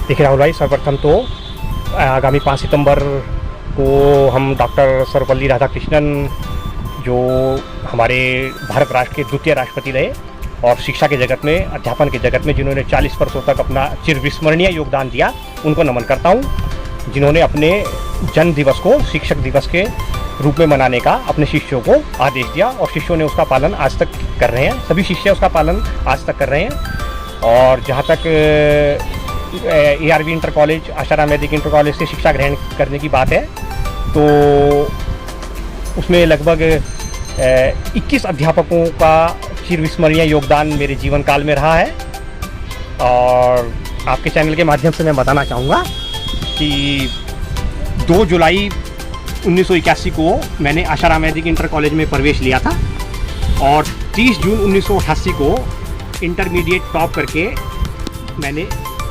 देखिए राहुल भाई, सर्वप्रथम तो आगामी 5 सितंबर को हम डॉक्टर सर्वपल्ली राधाकृष्णन, जो हमारे भारत राष्ट्र के द्वितीय राष्ट्रपति रहे और शिक्षा के जगत में, अध्यापन के जगत में जिन्होंने 40 वर्षों तक अपना चिरविस्मरणीय योगदान दिया, उनको नमन करता हूँ। जिन्होंने अपने जन्म दिवस को शिक्षक दिवस के रूप में मनाने का अपने शिष्यों को आदेश दिया और शिष्यों ने उसका पालन आज तक कर रहे हैं। सभी शिष्य उसका पालन आज तक कर रहे हैं। और जहाँ तक ARV इंटर कॉलेज, आशाराम वैदिक इंटर कॉलेज से शिक्षा ग्रहण करने की बात है, तो उसमें लगभग 21 अध्यापकों का चिरविस्मरणीय योगदान मेरे जीवन काल में रहा है। और आपके चैनल के माध्यम से मैं बताना चाहूँगा कि 2 जुलाई 1981 को मैंने आशाराम वैदिक इंटर कॉलेज में प्रवेश लिया था और 30 जून 1988 को इंटरमीडिएट टॉप करके मैंने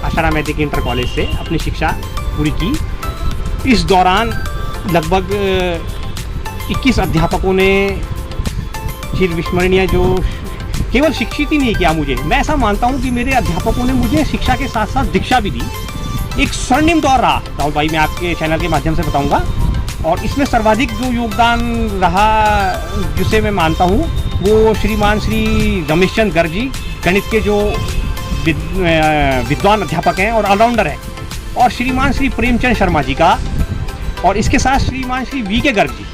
आशाराम वैदिक इंटर कॉलेज से अपनी शिक्षा पूरी की। इस दौरान लगभग 21 अध्यापकों ने चिरविस्मरणीय, जो केवल शिक्षित ही नहीं किया मुझे, मैं ऐसा मानता हूँ कि मेरे अध्यापकों ने मुझे शिक्षा के साथ साथ दीक्षा भी दी। एक स्वर्णिम दौर रहा राहुल भाई, मैं आपके चैनल के माध्यम से बताऊँगा। और इसमें सर्वाधिक जो योगदान रहा जिसे मैं मानता हूँ, वो श्रीमान श्री रमेश चंद्र गर्ग जी, गणित के जो विद्वान अध्यापक हैं और ऑलराउंडर हैं, और श्रीमान श्री प्रेमचंद शर्मा जी का, और इसके साथ श्रीमान श्री VK गर्ग जी।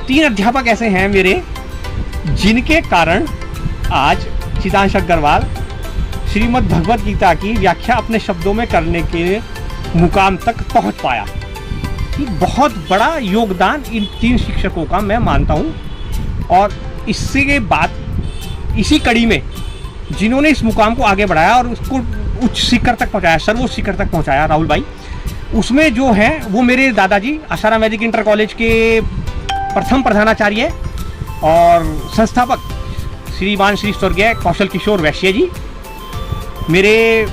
3 अध्यापक ऐसे हैं मेरे जिनके कारण आज चिदांश अग्रवाल श्रीमद् भगवत गीता की व्याख्या अपने शब्दों में करने के मुकाम तक पहुंच पाया। ये बहुत बड़ा योगदान इन 3 शिक्षकों का मैं मानता हूं। और इससे बाद इसी कड़ी में जिन्होंने इस मुकाम को आगे बढ़ाया और उसको उच्च शिखर तक पहुंचाया, सर्वोच्च शिखर तक पहुंचाया राहुल भाई, उसमें जो है वो मेरे दादाजी आशाराम वैदिक इंटर कॉलेज के प्रथम प्रधानाचार्य और संस्थापक श्रीमान श्री स्वर्गीय कौशल किशोर वैश्य जी, मेरे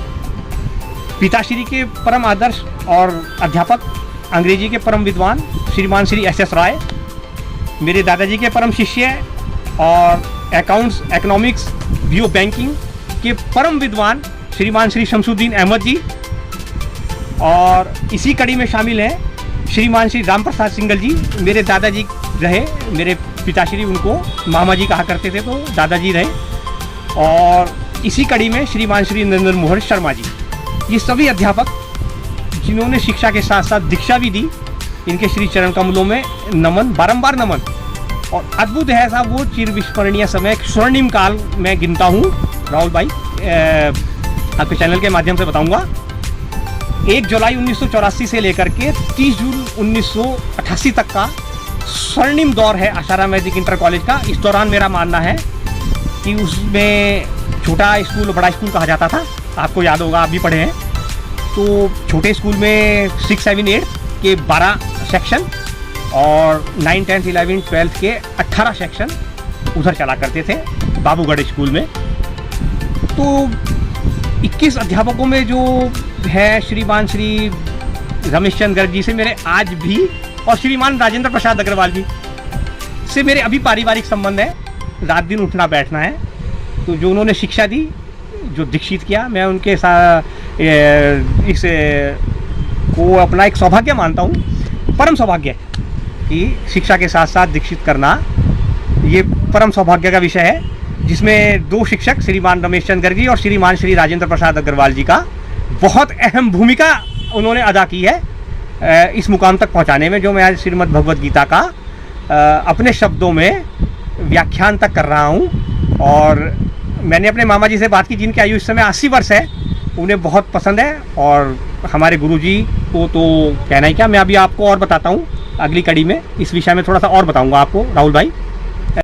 पिताश्री के परम आदर्श और अध्यापक अंग्रेजी के परम विद्वान श्रीमान श्री SS राय, मेरे दादाजी के परम शिष्य और अकाउंट्स, इकोनॉमिक्स, बीओ बैंकिंग के परम विद्वान श्रीमान श्री शमसुद्दीन अहमद जी, और इसी कड़ी में शामिल हैं श्रीमान श्री राम प्रसाद सिंगल जी, मेरे दादाजी रहे, मेरे पिताश्री उनको मामा जी कहा करते थे तो दादाजी रहे, और इसी कड़ी में श्रीमान श्री नरेंद्र मोहन शर्मा जी। ये सभी अध्यापक जिन्होंने शिक्षा के साथ साथ दीक्षा भी दी, इनके श्री चरण कमलों में नमन, बारंबार नमन। और अद्भुत है ऐसा वो चिरविस्मरणीय समय, स्वर्णिम काल मैं गिनता हूँ राहुल भाई, आपके चैनल के माध्यम से बताऊँगा। 1 जुलाई 1984 से लेकर के 30 जून 1988 तक का स्वर्णिम दौर है आशाराम वैदिक इंटर कॉलेज का। इस दौरान मेरा मानना है कि उसमें छोटा स्कूल बड़ा स्कूल कहा जाता था, आपको याद होगा, आप भी पढ़े हैं। तो छोटे स्कूल में 6, 7, 8 के 12 सेक्शन और 9, 10, 11, 12 के 18 सेक्शन उधर चला करते थे बाबूगढ़ स्कूल में। तो 21 अध्यापकों में जो है श्रीमान श्री रमेश चंद्र गर्ग जी से मेरे आज भी, और श्रीमान राजेंद्र प्रसाद अग्रवाल जी से मेरे अभी पारिवारिक संबंध है, रात दिन उठना बैठना है। तो जो उन्होंने शिक्षा दी, जो दीक्षित किया, मैं उनके साथ इस को अपना एक सौभाग्य मानता हूँ, परम सौभाग्य कि शिक्षा के साथ साथ दीक्षित करना, ये परम सौभाग्य का विषय है, जिसमें 2 शिक्षक श्रीमान रमेश चंद्र गर्ग जी और श्रीमान श्री राजेंद्र प्रसाद अग्रवाल जी का बहुत अहम भूमिका उन्होंने अदा की है इस मुकाम तक पहुंचाने में, जो मैं आज श्रीमद् भगवत गीता का अपने शब्दों में व्याख्यान तक कर रहा हूं। और मैंने अपने मामा जी से बात की, जिनकी आयु इस समय 80 वर्ष है, उन्हें बहुत पसंद है। और हमारे गुरुजी को तो कहना ही क्या, मैं अभी आपको और बताता हूँ अगली कड़ी में, इस विषय में थोड़ा सा और बताऊँगा आपको राहुल भाई।